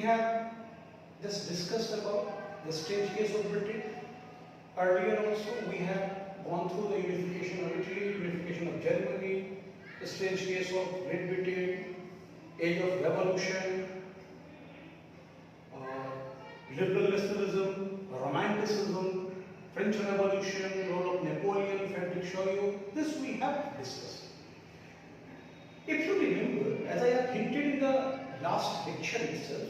have just discussed about the strange case of Britain. Earlier also we have gone through the unification of Italy, unification of Germany, the strange case of Great Britain, age of revolution, liberal nationalism, romanticism, French Revolution, role of Napoleon, Frederick Chauvet. This we have discussed. If you remember, as I have hinted in the last lecture itself,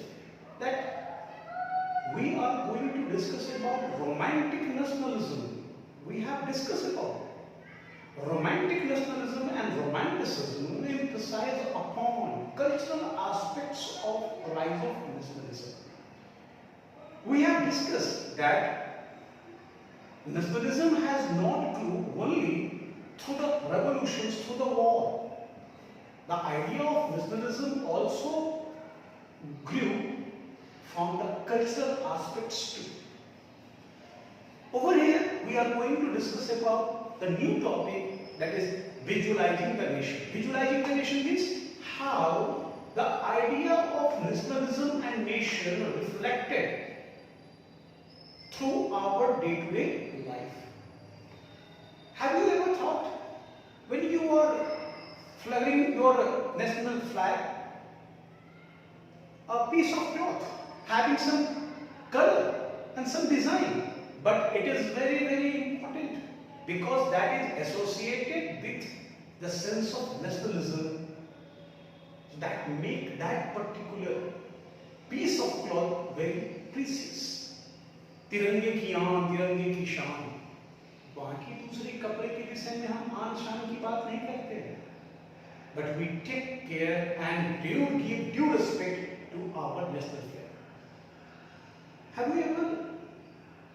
that we are going to discuss about romantic nationalism. We have discussed about it. Romantic nationalism and romanticism emphasize upon cultural aspects of rise of nationalism. We have discussed that nationalism has not grew only through the revolutions, through the war. The idea of nationalism also grew from the cultural aspects too. Over here, we are going to discuss about the new topic, that is visualizing the nation. Visualizing the nation means how the idea of nationalism and nation are reflected through our day-to-day life. Have you ever thought, when you are flaring your national flag, a piece of cloth having some color and some design, but it is very, very important because that is associated with the sense of nationalism that make that particular piece of cloth very precious. तिरंगे की आन, तिरंगे की शान. बाकी दूसरे कपड़े के विषय में हम आन शान की बात नहीं करते हैं. But we take care and give due respect to our national flag. Have you ever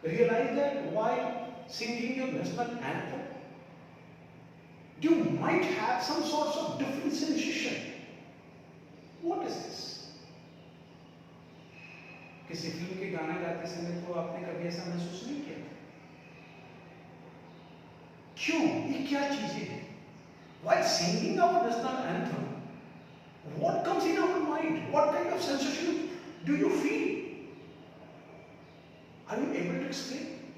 realized that while singing your national anthem, you might have some sorts of different sensation? What is this? किसी film के गाना गाते समय तो आपने कभी ऐसा महसूस नहीं किया? क्यों? ये क्या चीजें हैं? While singing our national anthem, what comes in our mind? What kind of sensation do you feel? Are you able to explain?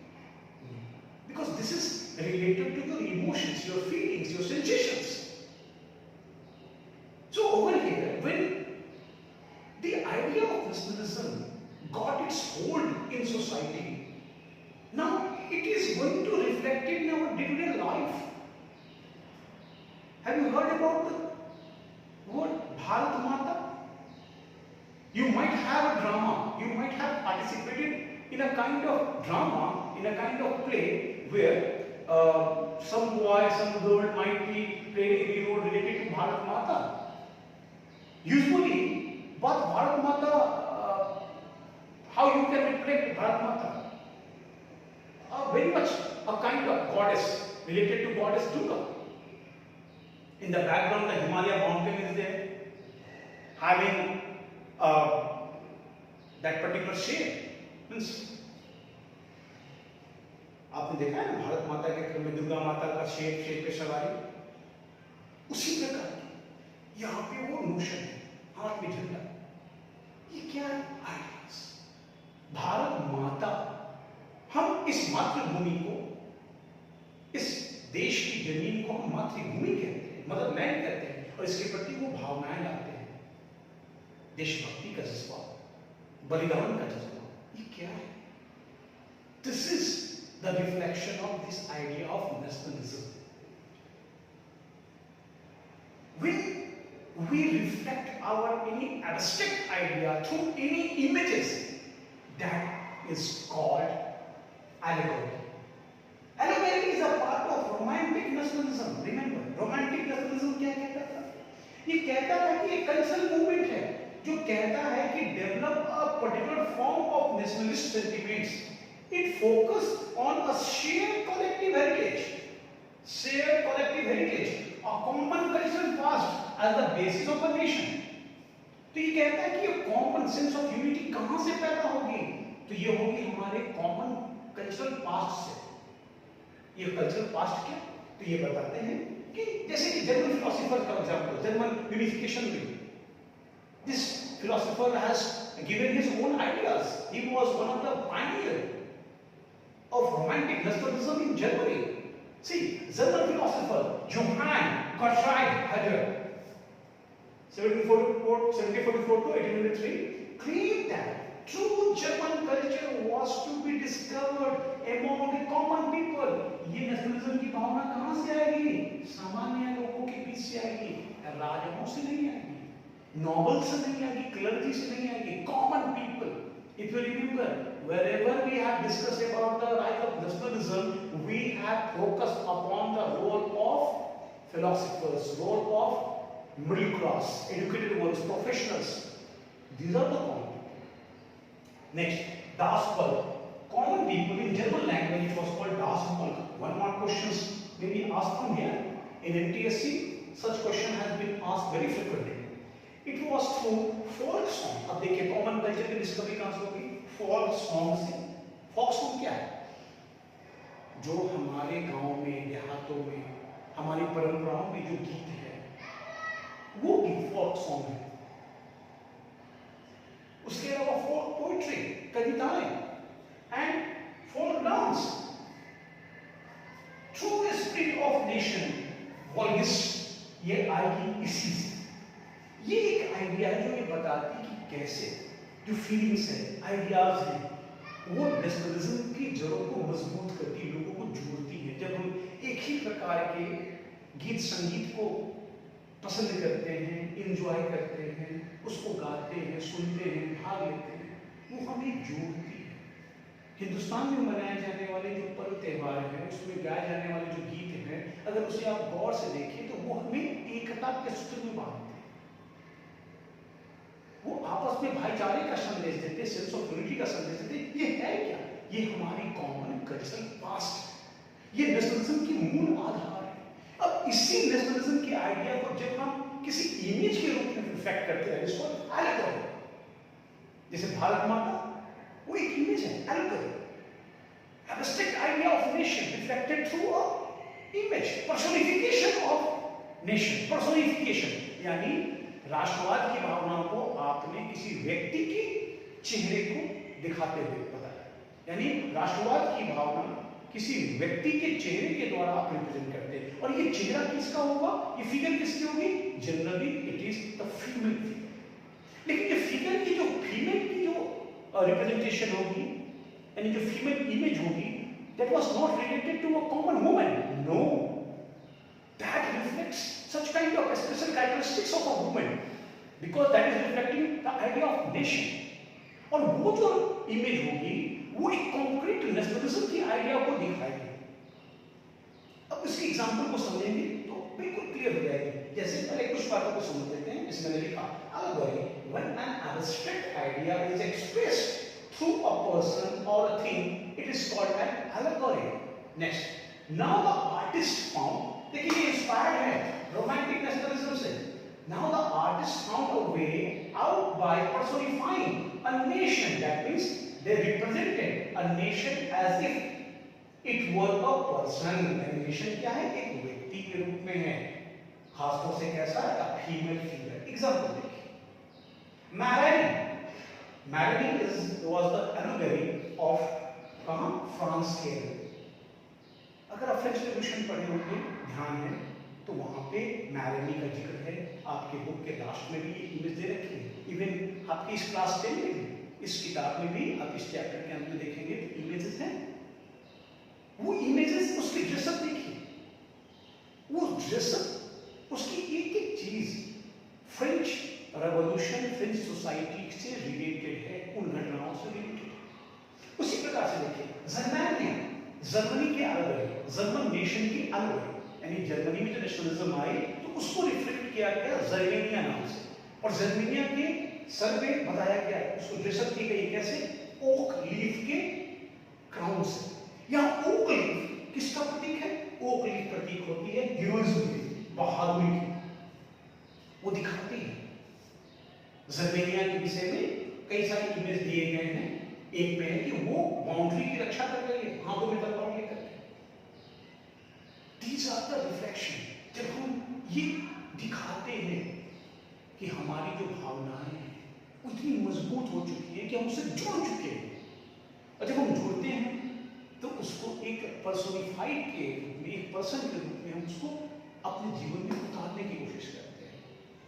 Because this is related to your emotions, your feelings, your sensations. So over here, when the idea of nationalism got its hold in society, now it is going to reflect in our day-to-day life. Have you heard about the word Bharat Mata? You might have a drama, you might have participated in a kind of drama, in a kind of play where some boy, some girl might be playing a role related to Bharat Mata. Usually, what Bharat Mata, how you can reflect Bharat Mata? Very much a kind of goddess, related to goddess Durga. In the background, the Himalaya mountain is there, having that particular shape. Means, आपने देखा है ना भारत माता के घर में दुर्गा माता का शेप पे सवारी, उसी प्रकार की यहाँ पे वो नोशन है, हाथ में झंडा. ये क्या है? आइडियाज. भारत माता, हम इस मातृभूमि को, इस देश की जमीन को हम मातृभूमि कहते हैं, मदर लैंड कहते हैं, और इसके प्रति वो भावनाएं लाते हैं. देशभक्ति का जज्बा, बलिदान का जज्बा. ये क्या है? This is the reflection of this idea of nationalism. When we reflect our any abstract idea through any images, that is called allegory. Allegory is a part of romantic nationalism. Remember, romantic nationalism क्या कहता था? ये कहता था कि एक cultural movement है जो कहता है कि develop a particular form of nationalist sentiments. It focused on a shared collective heritage, a common cultural past as the basis of a nation. तो ये कहता है कि ये कॉमन सेंस ऑफ यूनिटी कहाँ से पैदा होगी? तो ये होगी हमारे कॉमन कल्चरल पास्ट से. ये कल्चरल पास्ट क्या? तो ये बताते हैं कि जैसे कि जर्मन फिलोसोफर का एग्जांपल, जर्मन यूनिफिकेशन में, this philosopher has given his own ideas. He was one of the pioneers of romantic nationalism in Germany. See, German philosopher Johann Gottfried Herder, 1744 to 1803, claimed that true German culture was to be discovered among the common people. ये nationalism की भावना कहाँ से आएगी? सामान्य लोगों के बीच से आएगी, राजाओं से नहीं आएगी, नोबल से नहीं आएगी, क्लर्जी से नहीं आएगी, common people. If you remember, wherever we have discussed about the rise of nationalism, we have focused upon the role of philosophers, role of middle class, educated ones, professionals. These are the common people. Next, Das Volk. Common people in German language, it was called Das Volk. One more questions may be asked from here. In NTSC, such question has been asked very frequently. It was through folk song. अब देखिए common culture की discovery कहाँ से होगी? Folk song से. Folk song क्या है? जो हमारे गांव में, देहातों में, हमारी परंपराओं में जो गीत है, वो गीत फोक सॉन्ग है. उसके अलावा फोक पोइट्री, कविताएं and folk dance. True spirit of nation, वॉल्गिस, ये आएगी इसी से. ये एक आइडिया है जो ये बताती कि कैसे जो फीलिंग्स है, आइडियाज हैं, वो नेशनलिज्म की जड़ों को मजबूत करती, लोगों को जोड़ती है. जब हम एक ही प्रकार के गीत संगीत को पसंद करते हैं, इंजॉय करते हैं, उसको गाते हैं, सुनते हैं, भाग लेते हैं, वो हमें जोड़ती है. हिंदुस्तान में मनाए जाने वाले जो पर्व त्योहार हैं, उसमें गाए जाने वाले जो गीत हैं, अगर उसे आप गौर से देखें तो वो हमें एकता के सूत्र में बांधते हैं. वो आपस में भाईचारे का संदेश देते, सेंस ऑफ यूनिटी का संदेश देते. ये है क्या? ये हमारी कॉमन कल्चरल पास्ट, ये नेशनलिज्म की मूल आधार है. अब इसी नेशनलिज्म के आइडिया को जब हम किसी इमेज के रूप में रिफ्लेक्ट करते हैं, जिसको एलेगोरी, जैसे भारत माता, वो एक इमेज है, allegory, abstract idea of nation reflected through a image, personification of nation. Personification यानी राष्ट्रवाद की भावनाओं को आपने किसी व्यक्ति के चेहरे को दिखाते हुए बताया. यानी राष्ट्रवाद की भावना किसी व्यक्ति के चेहरे के द्वारा आप रिप्रेजेंट करते हैं. और ये चेहरा किसका होगा? ये फिगर किसकी होगी? Generally it is the female figure. लेकिन ये फिगर की जो फीमेल की जो रिप्रेजेंटेशन होगी, यानी जो फीमेल इमेज होगी, that was not related to a common woman. No, that reflects such kind of special characteristics of a woman, because that is reflecting the idea of nation. और वो जो image होगी वो एक कॉन्क्रीट नेशनलिज्म की idea को दिखाएगी. अब इसके एग्जांपल को समझेंगे तो बिल्कुल क्लियर हो जाएगी. जैसे पहले कुछ बातों को समझ लेते हैं. इसमें मैंने लिखा allegory, when an abstract idea is expressed through a person or a thing, it is called an allegory. Next, now the artist found, देखिए ये इंस्पायर्ड है रोमांटिक नेशनलिज्म से. Now the artist found a way out by personifying a nation. That means they represented a nation as if it were a person. Nation क्या है? एक व्यक्ति के रूप में है. खासतौर से कैसा है? A female figure. Example देखिए. Marrying was the allegory of कहाँ? फ्रांस के. अगर आप फ्रेंच रेवोल्यूशन पढ़े होंगे, ध्यान है, तो वहां पे मैरिनी का जिक्र है. आपके बुक के लास्ट में भी ये इमेज दे रखी है. इवन आपकी इस क्लास 10 में भी, इस किताब में भी आप इस चैप्टर के अंत में देखेंगे तो इमेजेस हैं. वो इमेजेस, उसकी ड्रेसअप देखिए, वो ड्रेसअप, उसकी एक एक चीज फ्रेंच रेवोल्यूशन, फ्रेंच सोसाइटी से रिलेटेड है, उन घटनाओं से रिलेटेड. उसी प्रकार से देखिए जर्मनी के अलग, जर्मन नेशन की अलग, यानी जर्मनी में जो नेशनलिज्म आई तो उसको रिफ्लेक्ट किया गया जर्मेनिया नाम से. और जर्मेनिया के सर पे बताया गया, उसको ड्रेसअप की गई कैसे? ओक लीफ के क्राउन से. यहाँ ओक लीफ किसका प्रतीक है? ओक लीफ प्रतीक होती है हीरोइज्म की, बहादुरी की. वो दिखाती है. जर्मेनिया के विषय में कई सारे इमेज दिए गए हैं. एक पे है कि वो बाउंड्री की रक्षा कर रही है, हाथों में तलवार लेकर. These are the reflection. जब हम ये दिखाते हैं कि हमारी जो भावनाएं हैं इतनी मजबूत हो चुकी है कि हम उससे जुड़ चुके हैं, और जब हम जुड़ते हैं तो उसको एक पर्सोनिफाइड के रूप में, एक पर्सन के रूप में हम उसको अपने जीवन में उतारने की कोशिश करते हैं।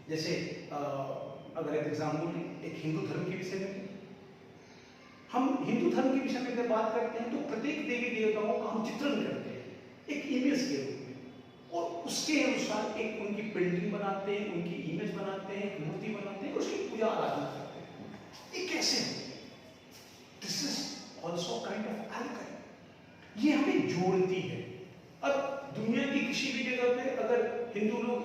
जैसे अगर एक एग्जाम्पल, एक हिंदू धर्म के विषय में, हम हिंदू धर्म के विषय में जब बात करते हैं तो प्रत्येक देवी देवताओं का हम चित्रण करते हैं एक इमेज के रूप में, और उसके अनुसार एक उनकी पेंटिंग बनाते हैं, उनकी इमेज बनाते हैं, एक मूर्ति बनाते हैं, उसकी पूजा आराधना करते हैं। ये कैसे है? This is also kind of एल्करी। ये हमें जोड़ती है। अब दुनिया की किसी भी जगह पे अगर हिंदू लोग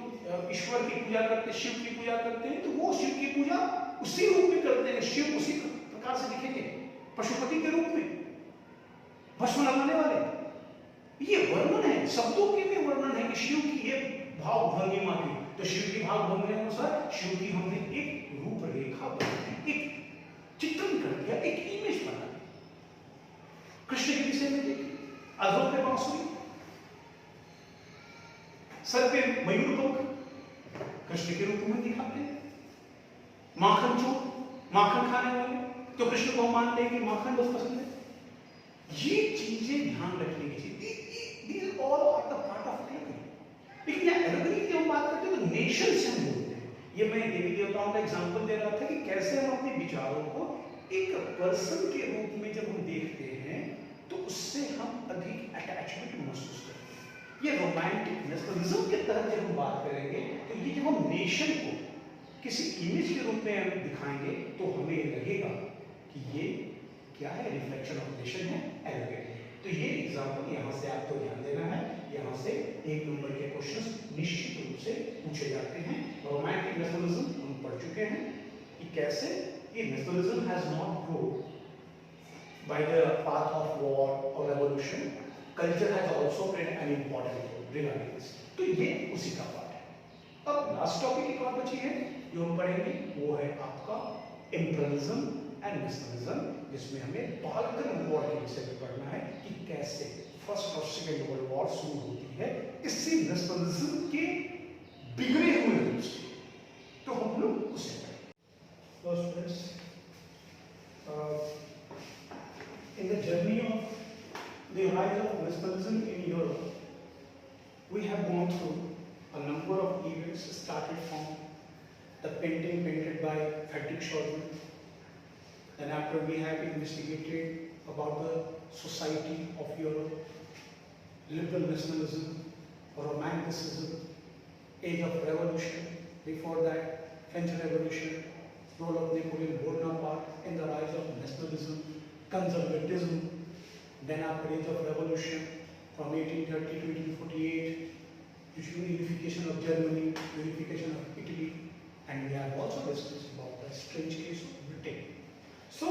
ईश्वर की पूजा करते, शिव की पूजा करते हैं, तो वो शिव की पूजा उसी रूप में करते हैं। शिव उसी प्रकार से दिखेंगे, पशुपति के रूप में, भस्म लगाने वाले। ये वर्णन है, शब्दों के में वर्णन है कि शिव की ये भाव भंगिमा थी, तो शिव की भाव भंगिमा अनुसार शिव की हमने एक रूपरेखा बनाई, एक चित्रण कर दिया, एक इमेज बना दी। कृष्ण के विषय में देखिए, अधरों पे बांसुरी, सर पे मयूर पंख, कृष्ण के रूप में दिखाते हैं। माखन चोर, माखन खाने वाले, तो कृष्ण को मानते हैं कि माखन बहुत पसंद है। ये चीजें ध्यान रखने की चीज, these all are the part of allegory। लेकिन एलेगरी की हम बात करते हैं तो नेशन से हम बोलते हैं। ये मैं देवी देवताओं का एग्जांपल दे रहा था कि कैसे हम अपने विचारों को एक पर्सन के रूप में जब हम देखते हैं तो उससे हम अधिक अटैचमेंट महसूस करते हैं। ये रोमांटिक नेशनलिज्म के तहत जब हम बात करेंगे तो ये जब हम नेशन को किसी इमेज के रूप में हम दिखाएंगे तो हमें लगेगा कि ये क्या है, रिफ्लेक्शन ऑफ नेशन है, एलिगेट है। तो ये एग्जांपल यहाँ से आपको ध्यान देना है। यहाँ से 1 नंबर के क्वेश्चंस निश्चित रूप से पूछे जाते हैं। रोमांटिक नेशनलिज्म हम पढ़ चुके हैं कि कैसे ये nationalism has not grown by the path of war or revolution. Culture has also played an important role regarding this. तो ये उसी का पार्ट है। अब लास्ट टॉपिक एक और बची है जो हम पढ़ेंगे, वो है आपका इम्पेरियलिज्म एंड नेशनलिज्म, जिसमें हमें बाल्कन वॉर के विषय में पढ़ना है कि कैसे फर्स्ट और सेकेंड वर्ल्ड वॉर शुरू होती है इससे नेशनलिज्म के बिगड़े हुए रूप से। तो हम लोग उसे पढ़ेंगे। In the journey of the rise of nationalism in Europe, we have gone through a number of events, started from the painting painted by Frederick Chopin. Then after we have investigated about the society of Europe, liberal nationalism, romanticism, age of revolution, before that French Revolution, role of Napoleon Bonaparte in the rise of nationalism, conservatism, then after age of revolution from 1830 to 1848, unification of Germany, unification of Italy, and we have also discussed about the strange case of Britain. So,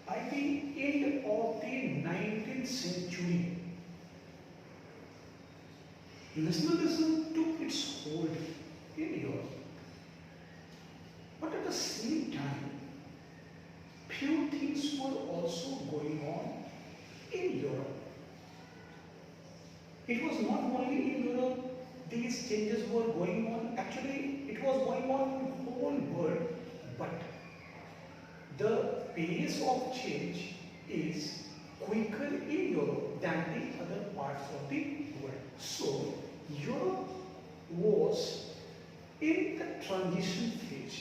by the end of the 19th century, nationalism took its hold in Europe, but at the same time, few things were also going on in Europe. It was not only in Europe these changes were going on, actually it was going on in the whole world, but the pace of change is quicker in Europe than the other parts of the world. So Europe was in the transition phase,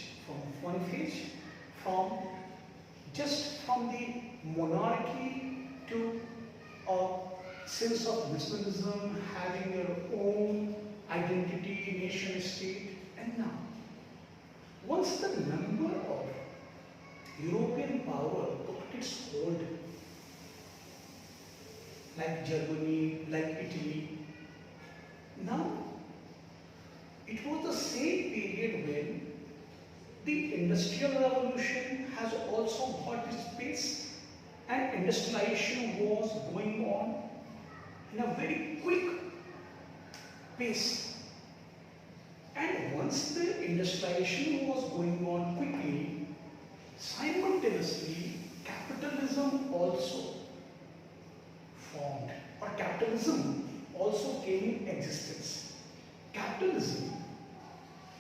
from the monarchy to a sense of nationalism, having your own identity, nation state. And now, once the number of European power took its hold, like Germany, like Italy, now it was the same period when the industrial revolution has also got its pace, and industrialization was going on in a very quick pace. And once the industrialization was going on quickly, simultaneously capitalism also formed, or capitalism also came in existence. Capitalism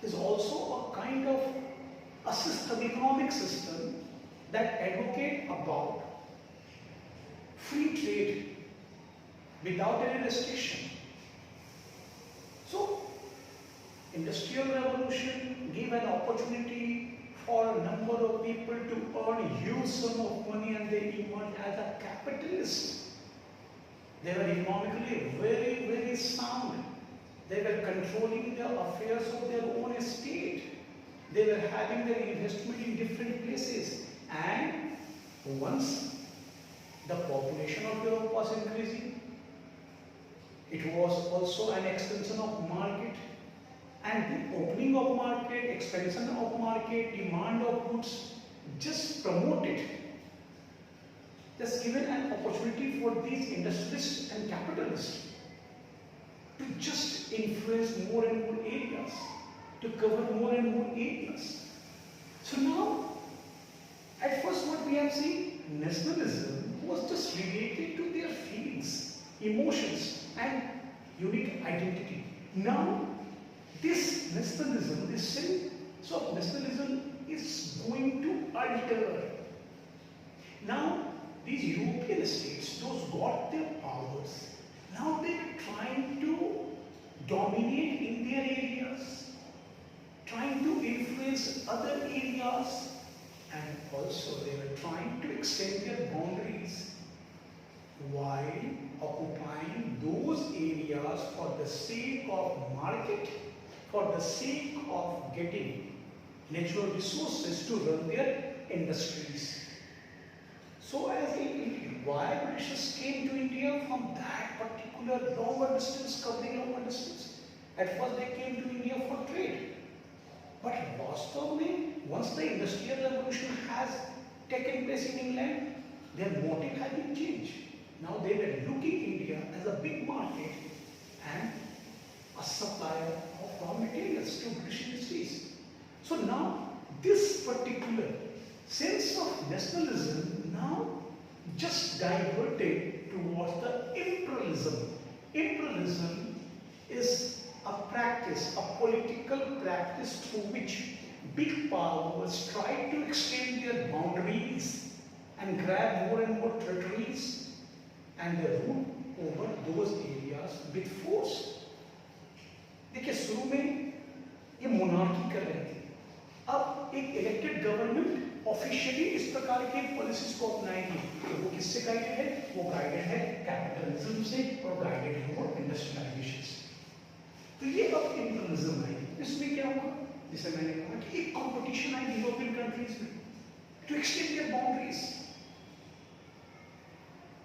is also a kind of a system, economic system that advocate about free trade without any restriction. So, Industrial Revolution gave an opportunity for a number of people to earn a huge sum of money, and they emerged as a capitalist. They were economically very, very sound. They were controlling the affairs of their own estate. They were having their investment in different places. And once the population of Europe was increasing, it was also an extension of market. And the opening of market, expansion of market, demand of goods just promoted, just given an opportunity for these industrialists and capitalists to just influence more and more areas, to cover more and more areas. So now, at first what we have seen, nationalism was just related to their feelings, emotions and unique identity. Now, this nationalism, this sense of nationalism is going to alter. Now, these European states, those got their powers. Now they are trying to dominate in their areas, trying to influence other areas, and also they were trying to extend their boundaries while occupying those areas for the sake of market, for the sake of getting natural resources to run their industries. So as why Britishers came to India from that particular longer distance, covering longer distance? At first they came to India for trade. But Vastavni, once the Industrial Revolution has taken place in England, their motive had been changed. Now they were looking India as a big market and a supplier of raw materials to British industries. So now this particular sense of nationalism now just diverted towards the imperialism. Imperialism is a practice, a political practice through which big powers try to extend their boundaries and grab more and more territories, and they rule over those areas with force. देखिए शुरू में ये monarchy कर रहे थे, अब एक elected government officially इस प्रकार के पॉलिसीज को अपनाएगी, तो वो किससे गाइडेड है? वो गाइडेड है कैपिटलिज्म से और गाइडेड है वो इंडस्ट्रियलाइजेशन से। तो ये अब इंपीरियलिज्म है। इसमें क्या हुआ? जैसे मैंने कहा कि एक कंपटीशन आई यूरोपियन कंट्रीज में to extend their boundaries,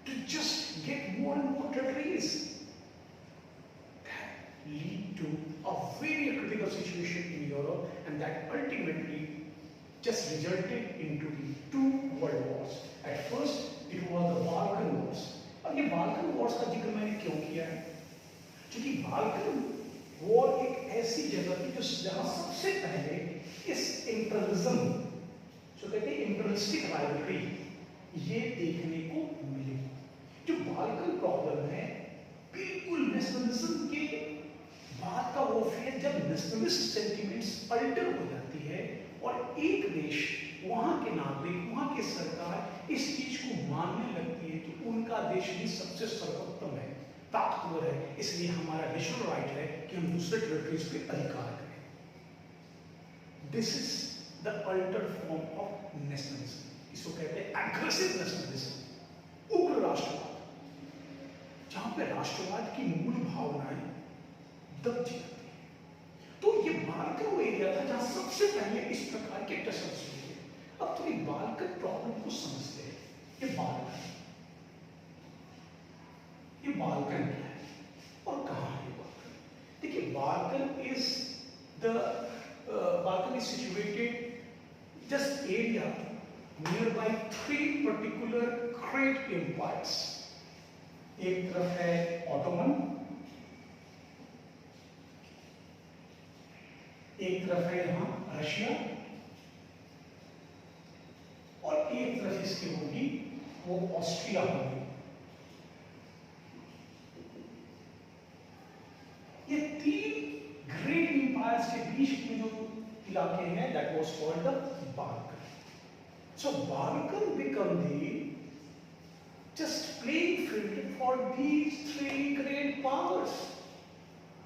to just get more and more territories. That lead to a very critical situation in Europe, and that ultimately just resulted into the two world wars. At first, it was the Balkan Wars. अब ये Balkan Wars का जिक्र मैंने क्यों किया है? क्योंकि Balkan War एक ऐसी जगह थी जहाँ सबसे पहले इस imperialism, जो कहते हैं imperialistic rivalry, ये देखने को मिली। जो बाल्कन प्रॉब्लम है बिल्कुल नेशनलिज्म के बाद का वो फेज जब नेशनलिस्ट सेंटिमेंट्स अल्टर हो जाती है और एक देश, वहां के नागरिक, वहां की सरकार इस चीज को मानने लगती है कि उनका देश ही सबसे सर्वोत्तम है, ताकतवर है, इसलिए हमारा नेशनल राइट है कि हम दूसरे टेरिटरीज पे अधिकार करें। This is the alter form of nationalism. इसको कहते हैं एग्रेसिव नेशनलिज्म, उग्र राष्ट्रवाद, जहां पे राष्ट्रवाद की मूल भावनाएं दब जाती है। तो ये बाल्कन वो एरिया था जहां सबसे पहले इस प्रकार के टसल्स हुए। अब तो ये बाल्कन प्रॉब्लम को समझते हैं। ये बाल्कन क्या है और कहां है बाल्कन? देखिए, Balkan is situated just area nearby three particular great empires. एक तरफ है ऑटोमन, एक तरफ है यहाँ रशिया, और एक तरफ इसकी होगी वो ऑस्ट्रिया होगी। ये तीन ग्रेट एम्पायर्स के बीच में जो इलाके हैं, that was called the Balkan. So Balkan become the just playing field for these three great powers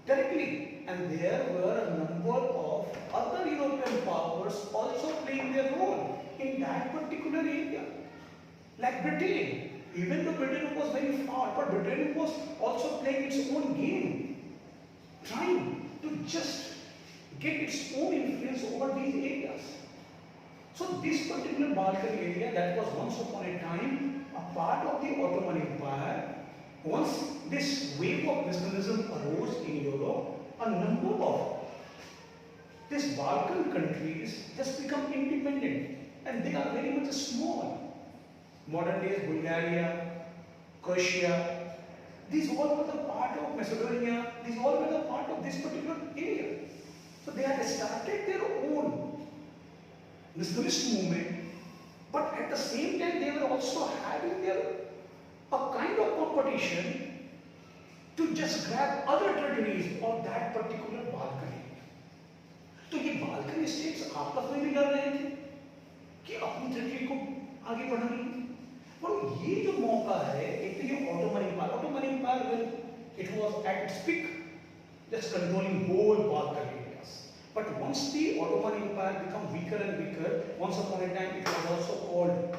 directly, and there were a number of other European powers also playing their role in that particular area, like Britain. Even though Britain was very far, but Britain was also playing its own game, trying to just get its own influence over these areas. So this particular Balkan area that was once upon a time a part of the Ottoman Empire, once this wave of nationalism arose in Europe, a number of these Balkan countries just become independent, and they are very much small. Modern days Bulgaria, Croatia, these all were the part of Macedonia, these all were the part of this particular area. So they had started their own nationalist movement, but at the same time they were also having their a kind of competition to just grab other territories of that particular Balkan area. तो ये Balkan states आपस में भी लड़ रहे थे कि अपनी टेरिटरी को आगे बढ़ानी है। और ये जो मौका है, एक तो ये Ottoman Empire when it was at its peak, just controlling whole Balkan areas. But once the Ottoman Empire become weaker and weaker, once upon a time it was also called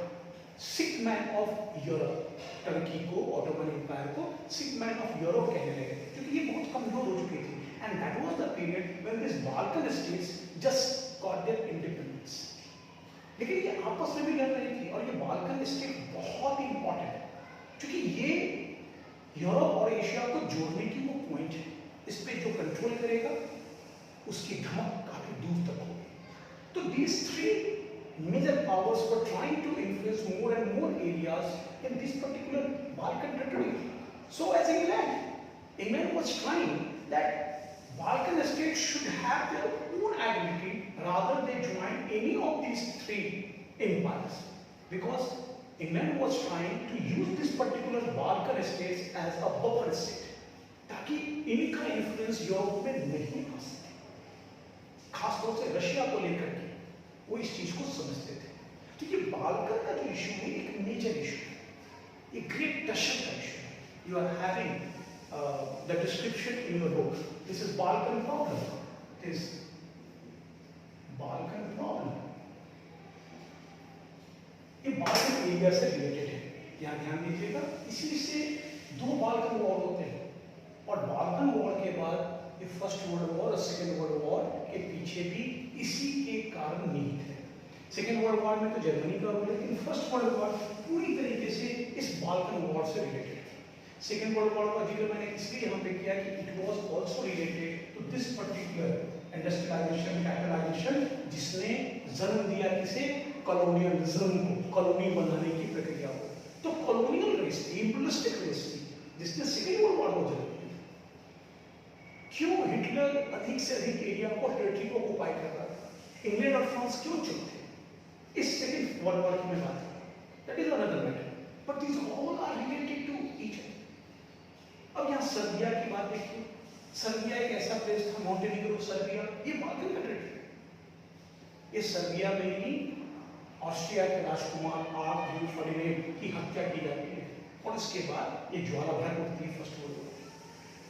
sick man of Europe. Turkey को, Ottoman empire को सिक man of Europe कहने लगे क्योंकि ये बहुत कमजोर हो चुके थे। And that was the period when this Balkan states just got their independence. लेकिन ये आपस में भी लड़ रही थी और ये बाल्कन स्टेट बहुत ही इंपॉर्टेंट है क्योंकि ये यूरोप और एशिया को जोड़ने की वो पॉइंट है। इस पे जो कंट्रोल करेगा उसकी धमक काफी दूर तक होगी। तो these three major powers were trying to influence more and more areas in this particular Balkan territory. So as England was trying that Balkan states should have their own identity rather than join any of these three empires, because England was trying to use this particular Balkan states as a buffer state ताकि इनका influence Europe में नहीं आ सके। खासतौर से Russia को लेकर के वो इस चीज को समझते थे। तो ये बाल्कन का जो इशू है एक मेजर इशू है, एक ग्रेट टेंशन का इशू है। You are having the description in your book, this is Balkan problem, this Balkan problem. ये बाल्कन एरिया से रिलेटेड है, यहाँ ध्यान दीजिएगा। इसी से दो बाल्कन वॉर होते हैं और बाल्कन वॉर के बाद ये फर्स्ट वर्ल्ड वॉर और सेकेंड वर्ल्ड वॉर के पीछे भी इसी के कारण निहित है। सेकेंड वर्ल्ड वॉर में तो जर्मनी का रोल है, लेकिन फर्स्ट वर्ल्ड वॉर पूरी तरीके से इस बाल्कन वॉर से रिलेटेड है। सेकेंड वर्ल्ड वॉर का जिक्र मैंने इसलिए यहाँ पे किया कि it was also related to this particular industrialisation, capitalisation, जिसने जन्म दिया किसे, कॉलोनियलिज्म को, कॉलोनी बनाने की प्रक्रिया को। तो कॉलोनियल रेस थी, इंपीरियलिस्टिक रेस थी, जिसने सेकेंड वर्ल्ड वॉर को जन्म दिया। क्यों हिटलर अधिक से अधिक एरिया को, टेरिटरी को ऑक्युपाई कर रहा था? इंग्लैंड और फ्रांस क्यों चुप थे? इस सेकेंड वर्ल्ड वॉर की मैं बात कर रहा हूं। That is another matter, but these all are related to each other. अब यहाँ सर्बिया की बात देखिए। सर्बिया एक ऐसा प्लेस था, मॉन्टेनिग्रो, सर्बिया, ये बाल्कन का टेरिटरी। इस सर्बिया में ही ऑस्ट्रिया के राजकुमार आर्चड्यूक फर्डिनेंड की हत्या की जाती है और इसके बाद ये ज्वाला भड़क उठती है first world war.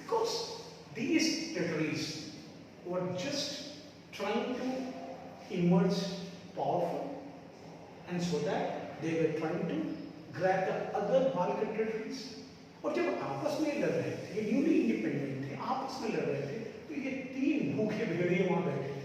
Because these territories were just trying to emerge powerful, and so that they were trying to grab the other Balkan territories. और जब आपस में लड़ रहे थे, ये न्यूली इंडिपेंडेंट थे, आपस में लड़ रहे थे, तो ये तीन भूखे भेड़िए वहां बैठे थे।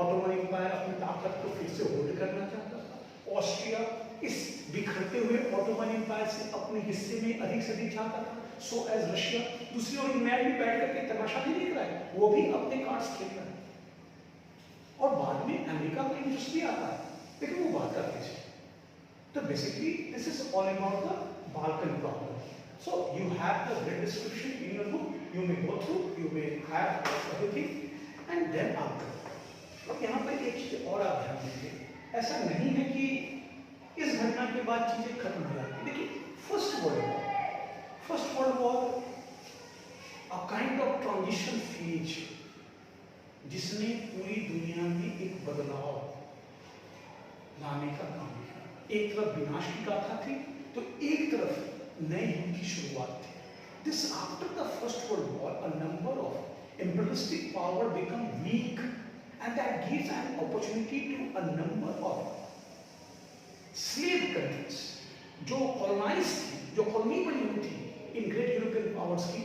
ऑटोमन एम्पायर अपनी ताकत को फिर से होल्ड करना चाहता था। ऑस्ट्रिया इस बिखरते हुए ऑटोमन एम्पायर से अपने हिस्से में अधिक से अधिक चाहता था। सो एज रशिया, दूसरी ओर इंग्लैंड भी बैठ करके तमाशा नहीं देख रहा है, वो भी अपने कार्ड्स खेल रहा है। और बाद में अमेरिका का इंटरेस्ट भी आता है, लेकिन वो बात करते हैं। तो basically this is all about the Balkan problem. So you have the great description in your book, you may go through, you may have everything and then after. अब यहाँ पर एक चीज और आप ध्यान दीजिए, ऐसा नहीं है कि इस घटना के बाद चीजें खत्म हो जाती। देखिए first world war a kind of transition phase जिसने पूरी दुनिया में एक बदलाव लाने का काम किया। एक तरफ विनाश की गाथा थी तो एक तरफ नए युग की शुरुआत थी। This after the First World War, a number of imperialistic power become weak, and that gives an opportunity to a number of slave countries जो colonized थी, जो कॉलोनी बनी हुई थी इन ग्रेट यूरोपियन पावर्स की,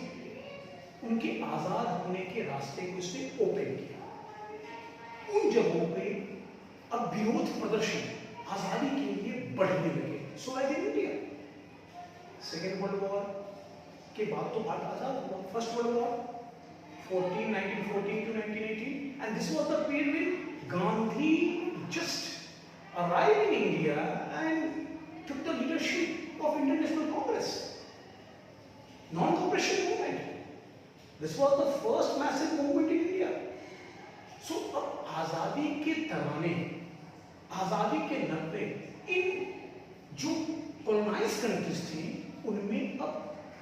उनके आजाद होने के रास्ते को इसने ओपन किया। उन जगहों पे अब विरोध प्रदर्शन आजादी के लिए बढ़ने लगे। So as in India, second world war के बाद तो भारत आजाद हुआ। First world war 1914 to 1918, and this was the period when Gandhi just arrived in India and took the leadership of Indian National Congress, non-cooperation movement. This was the first massive movement in India. So अब आजादी के तराने, आजादी के नब्बे, इन जो colonise countries थी उनमें अब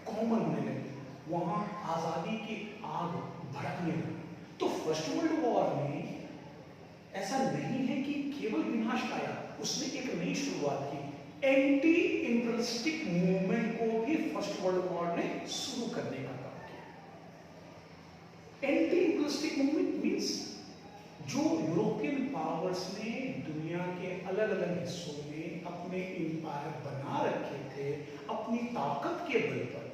कॉमन होने लगे, वहां आजादी की आग भड़कने लगी। तो फर्स्ट वर्ल्ड वॉर में ऐसा नहीं है कि केवल विनाश आया, उसने एक नई शुरुआत की। एंटी इंपीरियलिस्टिक मूवमेंट को भी फर्स्ट वर्ल्ड वॉर ने शुरू करने का काम किया। एंटी इंपीरियलिस्टिक मूवमेंट मींस जो यूरोपियन पावर्स ने दुनिया के अलग अलग हिस्सों में अपने एम्पायर बना रखे थे, अपनी ताकत के बल पर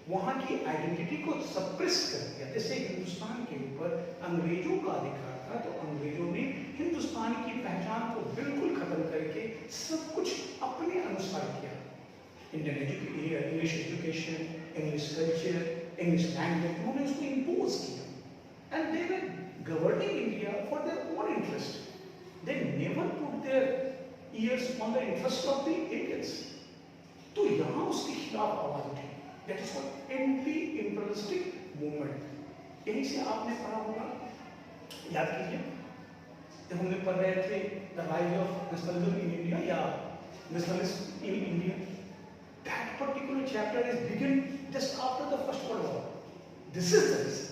वहां की आइडेंटिटी को सप्रेस कर दिया। जैसे हिंदुस्तान के ऊपर अंग्रेजों का अधिकार था तो अंग्रेजों ने हिंदुस्तान की पहचान को बिल्कुल खत्म करके सब कुछ अपने अनुसार किया। English education, English culture, English language, उन्होंने उसको इम्पोज किया। And they were governing India for their own interest. They never put their ears on the interest of the Indians. तो यहाँ उसके खिलाफ आवाज उठी। That is what anti-imperialistic movement. यहीं से आपने पढ़ा होगा, याद कीजिए, जब हमने पढ़ रहे थे the rise of nationalism in India या nationalism in India, that particular chapter is begin just after the First World War. This is the reason.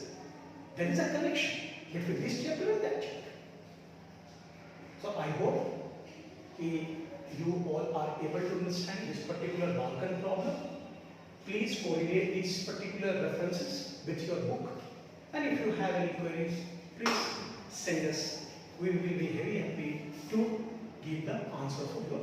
There is a connection between this chapter and that chapter. So I hope you all are able to understand this particular Balkan problem. Please correlate these particular references with your book, and if you have any queries, please send us. We will be very happy to give the answer for your